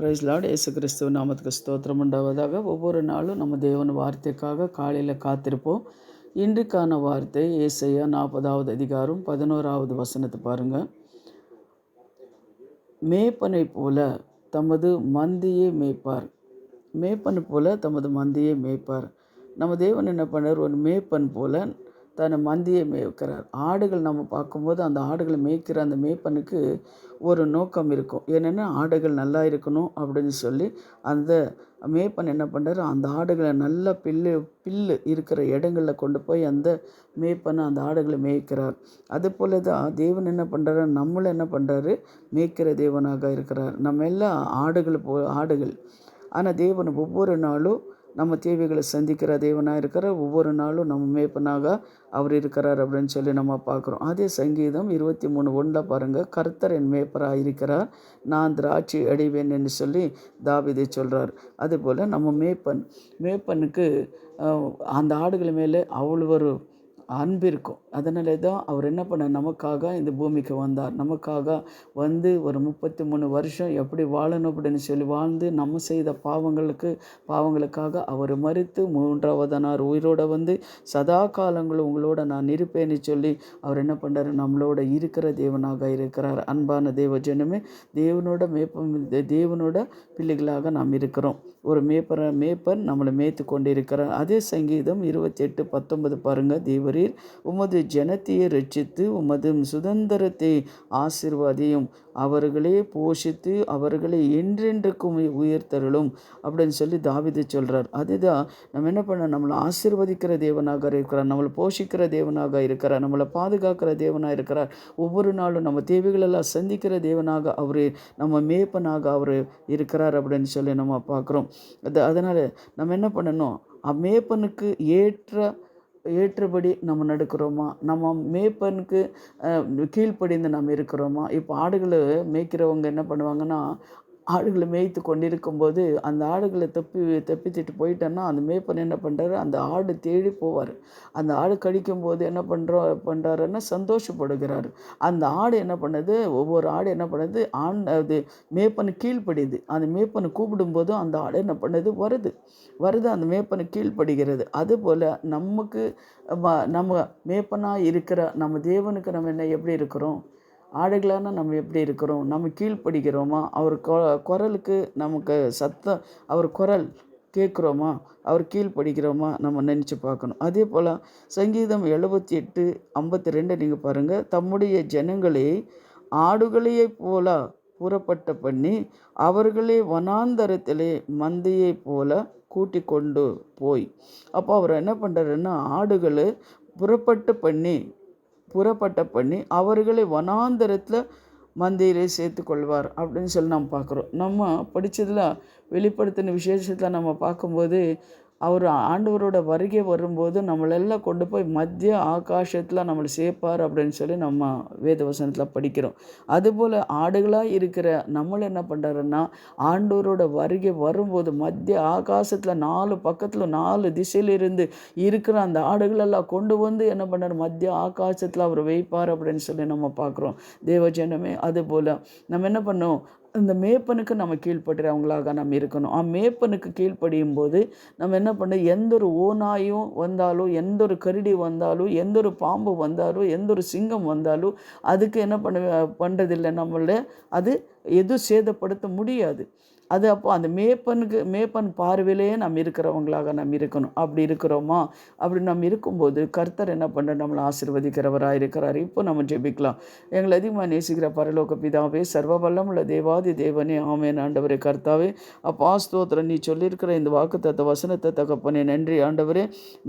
Price Lord. இயேசு கிறிஸ்துவ நாமத்துக்கு ஸ்தோத்திரம் உண்டாவதாக. ஒவ்வொரு நாளும் நம்ம தேவன் வார்த்தைக்காக காலையில் காத்திருப்போம். இன்றைக்கான வார்த்தை ஏசாயா 40வது அதிகாரம் 11வது வசனத்தை பாருங்கள். மேய்ப்பனை போல தமது மந்தியை மேய்ப்பார். மேய்ப்பனை போல தமது மந்தியை மேய்ப்பார். நம்ம தேவன் என்ன பண்ணார்? ஒரு மேய்ப்பன் போல தன்னை மந்தியை மேய்க்கிறார். ஆடுகள் நம்ம பார்க்கும்போது அந்த ஆடுகளை மேய்க்கிற அந்த மேய்ப்பனுக்கு ஒரு நோக்கம் இருக்கும். ஏன்னா ஆடுகள் நல்லா இருக்கணும் அப்படின்னு சொல்லி அந்த மேய்ப்பன் என்ன பண்ணுறாரு? அந்த ஆடுகளை நல்ல பில்லு இருக்கிற இடங்களில் கொண்டு போய் அந்த மேய்ப்பனை அந்த ஆடுகளை மேய்க்கிறார். அதுபோல் தான் தேவன் என்ன பண்ணுறாரு? நம்மளை என்ன பண்ணுறாரு? மேய்க்கிற தேவனாக இருக்கிறார். நம்ம எல்லாம் ஆடுகள். ஆனால் தேவன் ஒவ்வொரு நாளும் நம்ம தேவைகளை சந்திக்கிற தேவனாக இருக்கிறார். ஒவ்வொரு நாளும் நம்ம மேய்ப்பனாக அவர் இருக்கிறார் அப்படின்னு சொல்லி நம்ம பார்க்குறோம். அதே சங்கீதம் 23:1 பாருங்கள். கர்த்தர் என் மேய்ப்பராக இருக்கிறார், நான் திராட்சை அடைவேன் என்று சொல்லி தாவீது சொல்கிறார். அதுபோல் நம்ம மேய்ப்பனுக்கு அந்த ஆடுகள் மேலே அவ்வளோ ஒரு அன்பு இருக்கும். அதனால தான் அவர் என்ன பண்ணார்? நமக்காக இந்த பூமிக்கு வந்தார். நமக்காக வந்து ஒரு 33 வருஷம் எப்படி வாழணும் அப்படின்னு சொல்லி வாழ்ந்து நம்ம செய்த பாவங்களுக்காக அவர் மரித்து 3வது நாள் உயிரோடு வந்து சதா காலங்களும் உங்களோட நான் இருப்பேன்னு சொல்லி அவர் என்ன பண்ணுறாரு? நம்மளோட இருக்கிற தேவனாக இருக்கிறார். அன்பான தேவ ஜனமே, தேவனோட பிள்ளைகளாக நாம் இருக்கிறோம். ஒரு மேய்ப்பன் நம்மளை மேய்த்து கொண்டு இருக்கிறார். அதே சங்கீதம் 28:19 பாருங்கள். தேவரீர் உமது ஜனத்தையே ரட்சித்து உமது சுதந்திரத்தை ஆசீர்வதியும், அவர்களே போஷித்து அவர்களை என்றென்றைக்கும் உயர்த்தருளும் அப்படின்னு சொல்லி தாவீது சொல்கிறார். அதுதான் நம்ம என்ன பண்ண, நம்மளை ஆசீர்வதிக்கிற தேவனாக இருக்கிறார், நம்மளை போஷிக்கிற தேவனாக இருக்கிறார், நம்மளை பாதுகாக்கிற தேவனாக இருக்கிறார். ஒவ்வொரு நாளும் நம்ம தேவைகளெல்லாம் சந்திக்கிற தேவனாக அவர், நம்ம மேய்ப்பனாக அவர் இருக்கிறார் அப்படின்னு சொல்லி நம்ம பார்க்குறோம். அதனால் நம்ம என்ன பண்ணணும்? மேய்ப்பனுக்கு ஏற்றபடி நம்ம நடக்கிறோமா? நம்ம மேய்ப்பனுக்கு கீழ்ப்படிந்து நம்ம இருக்கிறோமா? இப்போ ஆடுகளை மேய்க்கிறவங்க என்ன பண்ணுவாங்கன்னா, ஆடுகளை மேய்த்து கொண்டிருக்கும்போது அந்த ஆடுகளை தப்பித்துட்டு போயிட்டோன்னா அந்த மேய்ப்பன் என்ன பண்ணுறாரு? அந்த ஆடு தேடி போவார். அந்த ஆடு கடிக்கும்போது என்ன பண்ணுறாருன்னா சந்தோஷப்படுகிறார். அந்த ஆடு என்ன பண்ணுது? ஒவ்வொரு ஆடு என்ன பண்ணுது? அது மேய்ப்பனு கீழ்ப்படியுது. அந்த மேய்ப்பனை கூப்பிடும்போது அந்த ஆடு என்ன பண்ணுது? வருது அந்த மேய்ப்பனு கீழ்ப்படுகிறது. அதுபோல் நம்ம மேய்ப்பனாக இருக்கிற நம்ம தேவனுக்கு நம்ம எப்படி இருக்கிறோம்? ஆடுகளான நம்ம எப்படி இருக்கிறோம்? நம்ம கீழ்ப்படுகிறோமா? அவர் குரலுக்கு நமக்கு சத்தம், அவர் குரல் கேட்குறோமா? அவர் கீழ்ப்படுகிறோமா? நம்ம நினச்சி பார்க்கணும். அதே போல் சங்கீதம் 78:52 நீங்கள் பாருங்கள். தம்முடைய ஜனங்களை ஆடுகளையே போல புறப்பட்ட பண்ணி அவர்களே வனாந்தரத்திலே மந்தையை போல கூட்டி கொண்டு போய். அப்போ அவர் என்ன பண்ணுறாருன்னா, ஆடுகளை புறப்பட்ட பண்ணி அவர்களை வனாந்தரத்தில் மந்தையிலே சேர்த்து கொள்வார் அப்படின்னு சொல்லி நம்ம பார்க்குறோம். நம்ம படித்ததில் வெளிப்படுத்தின விசேஷத்தில் நம்ம பார்க்கும்போது அவர் ஆண்டவரோட வருகை வரும்போது நம்மளெல்லாம் கொண்டு போய் மத்திய ஆகாசத்தில் நம்மளை சேர்ப்பார் அப்படின்னு சொல்லி நம்ம வேத வசனத்தில் படிக்கிறோம். அதுபோல் ஆடுகளாக இருக்கிற நம்மளை என்ன பண்ணுறாருன்னா, ஆண்டவரோட வருகை வரும்போது மத்திய ஆகாசத்தில் 4 பக்கத்தில் 4 திசையிலிருந்து இருக்கிற அந்த ஆடுகளெல்லாம் கொண்டு வந்து என்ன பண்ணார்? மத்திய ஆகாசத்தில் அவர் வைப்பார் அப்படின்னு சொல்லி நம்ம பார்க்குறோம். தேவஜனமே, அதுபோல் நம்ம என்ன பண்ணோம்? அந்த மேய்ப்பனுக்கு நம்ம கீழ்ப்படுறவங்களாக நம்ம இருக்கணும். மேய்ப்பனுக்கு கீழ்ப்படியும் போது நம்ம என்ன பண்ணோம்? எந்த ஒரு ஓநாயும் வந்தாலும், எந்த ஒரு கரடி வந்தாலும், எந்த ஒரு பாம்பு வந்தாலும், எந்த ஒரு சிங்கம் வந்தாலும் அதுக்கு என்ன பண்ணுறதில்லை? நம்மள அது எதுவும் சேதப்படுத்த முடியாது. அது அப்போ அந்த மேய்ப்பன் பார்வையிலே நம்ம இருக்கிறவங்களாக நம்ம இருக்கணும். அப்படி இருக்கிறோமா? அப்படி நம்ம இருக்கும்போது கர்த்தர் என்ன பண்ணுற? நம்மளை ஆசீர்வதிக்கிறவராக இருக்கிறார். இப்போ நம்ம ஜெபிக்கலாம். எங்களை அதிகமாக நேசிக்கிற பரலோக பிதாவே, சர்வ வல்லமுள்ள தேவாதி தேவனே, ஆமென். ஆண்டவரே கர்த்தாவே, அப்பா ஸ்தோத்திரம். நீ சொல்லியிருக்கிற இந்த வாக்குத்தத்த வசனத்தை தகப்பனே நன்றி ஆண்டவரே.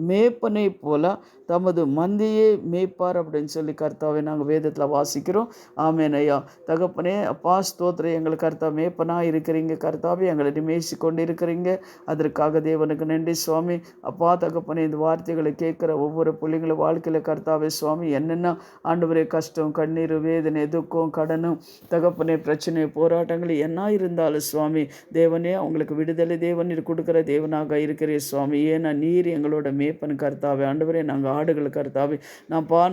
மேய்ப்பனை போல தமது மந்தையே மேய்ப்பார் அப்படின்னு சொல்லி கர்த்தாவே நாங்கள் வேதத்தில் வாசிக்கிறோம். ஆமென் ஐயா. தகப்பனே அப்பா ஸ்தோத்திரம். எங்களுக்கு கர்த்தா மேய்ப்பனாக இருக்கிறீங்க கர்த்தாவே, எங்களை நேசி கொண்டு இருக்கிறீங்க. அதற்காக தேவனுக்கு நன்றி சுவாமி. அப்பா தகப்பனே, இந்த வார்த்தைகளை கேட்குற ஒவ்வொரு பிள்ளைங்களும் வாழ்க்கையில் கர்த்தாவே சுவாமி, என்னென்ன ஆண்டவரே கஷ்டம், கண்ணீர், வேதனை, துக்கம், கடனும் தகப்பனே பிரச்சனை, போராட்டங்கள் என்ன இருந்தாலும் சுவாமி தேவனே, அவங்களுக்கு விடுதலை தேவன் கொடுக்குற தேவனாக இருக்கிறீர் சுவாமி. ஏன்னா நீர் எங்களோட மேய்ப்பன் கர்த்தாவே. ஆண்டவரே, நாங்கள் ஆடுகள் கர்த்தாவே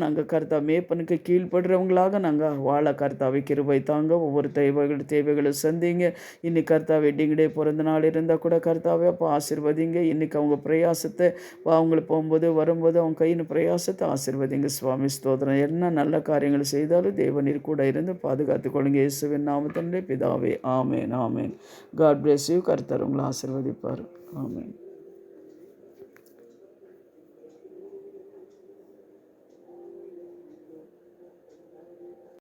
நாங்கள் கர்த்தா மேய்ப்பனுக்கு கீழ்ப்படுறவங்களாக நாங்கள் வாழ கர்த்தாவே கிருபை தாங்க. ஒவ்வொரு தேவைகளை சந்திங்க. இன்னைக்கு கர்த்தாவே வெட்டிங் டே பிறந்த நாள் இருந்தால் கூட கர்த்தாவே அப்போ ஆசீர்வதிங்க. இன்னைக்கு அவங்க பிரயாசத்தை அவங்களுக்கு போகும்போது வரும்போது அவங்க கையின் பிரயாசத்தை ஆசீர்வதிங்க சுவாமி. ஸ்தோத்திரம். என்ன நல்ல காரியங்கள் செய்தாலும் தேவனீர் கூட இருந்து பாதுகாத்து கொள்ளுங்க. இயேசுவின் நாமத்திலே பிதாவே, ஆமேன் ஆமேன். God bless you. கர்த்தர் உங்களை ஆசீர்வதிப்பார். ஆமேன்.